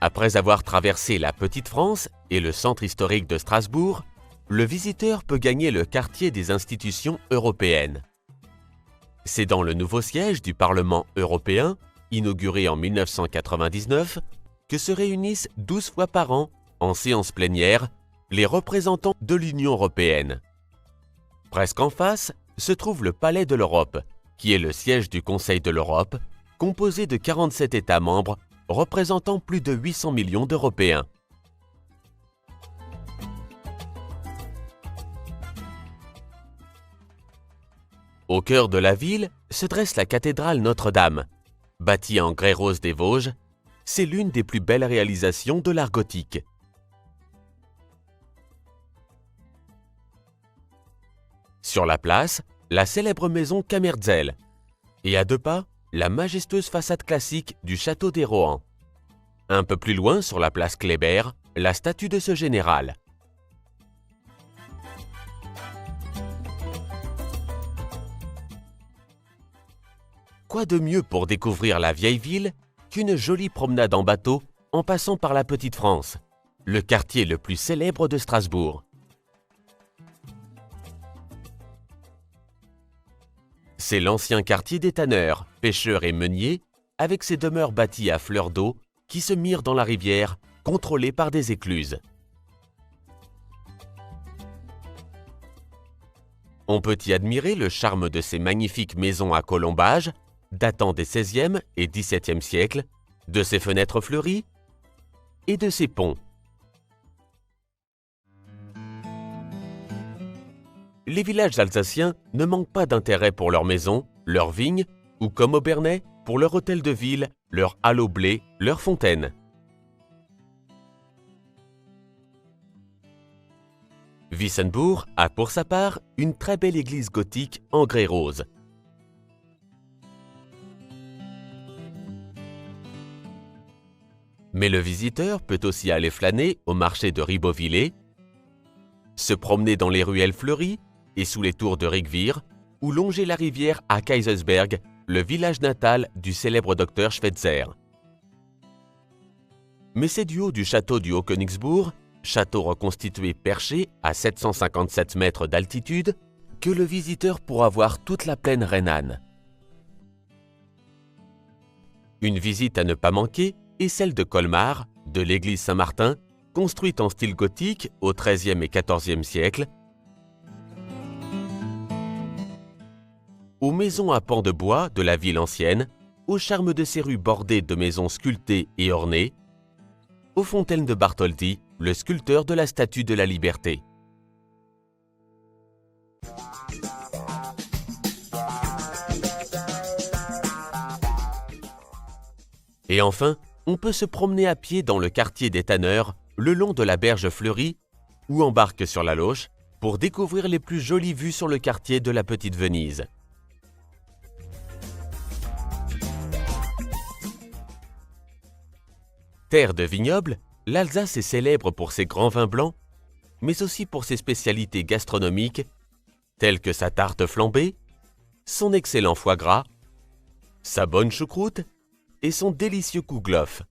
Après avoir traversé la Petite France et le centre historique de Strasbourg, le visiteur peut gagner le quartier des institutions européennes. C'est dans le nouveau siège du Parlement européen, inauguré en 1999, que se réunissent 12 fois par an, en séance plénière, les représentants de l'Union européenne. Presque en face se trouve le Palais de l'Europe, qui est le siège du Conseil de l'Europe, composé de 47 États membres représentant plus de 800 millions d'Européens. Au cœur de la ville se dresse la cathédrale Notre-Dame. Bâtie en grès rose des Vosges, c'est l'une des plus belles réalisations de l'art gothique. Sur la place, la célèbre maison Kamerzel, et à 2 pas, la majestueuse façade classique du château des Rohan. Un peu plus loin, sur la place Kléber, la statue de ce général. Quoi de mieux pour découvrir la vieille ville qu'une jolie promenade en bateau en passant par la Petite France, le quartier le plus célèbre de Strasbourg. C'est l'ancien quartier des tanneurs, pêcheurs et meuniers, avec ses demeures bâties à fleur d'eau qui se mirent dans la rivière, contrôlées par des écluses. On peut y admirer le charme de ces magnifiques maisons à colombages, datant des XVIe et XVIIe siècles, de ses fenêtres fleuries et de ses ponts. Les villages alsaciens ne manquent pas d'intérêt pour leurs maisons, leurs vignes, ou comme Obernai, pour leur hôtel de ville, leur halle au blé, leurs fontaines. Wissembourg a pour sa part une très belle église gothique en grès rose. Mais le visiteur peut aussi aller flâner au marché de Ribeauvillé, se promener dans les ruelles fleuries et sous les tours de Rigvir, ou longer la rivière à Kaysersberg, le village natal du célèbre docteur Schweitzer. Mais c'est du haut du château du Haut-Königsbourg, château reconstitué perché à 757 mètres d'altitude, que le visiteur pourra voir toute la plaine rhénane. Une visite à ne pas manquer est celle de Colmar, de l'église Saint-Martin, construite en style gothique au XIIIe et XIVe siècle, aux maisons à pans de bois de la ville ancienne, au charme de ses rues bordées de maisons sculptées et ornées, aux fontaines de Bartholdi, le sculpteur de la Statue de la Liberté. Et enfin, on peut se promener à pied dans le quartier des tanneurs, le long de la berge fleurie, ou en barque sur la Loche, pour découvrir les plus jolies vues sur le quartier de la Petite Venise. Terre de vignobles, l'Alsace est célèbre pour ses grands vins blancs, mais aussi pour ses spécialités gastronomiques, telles que sa tarte flambée, son excellent foie gras, sa bonne choucroute et son délicieux kouglof.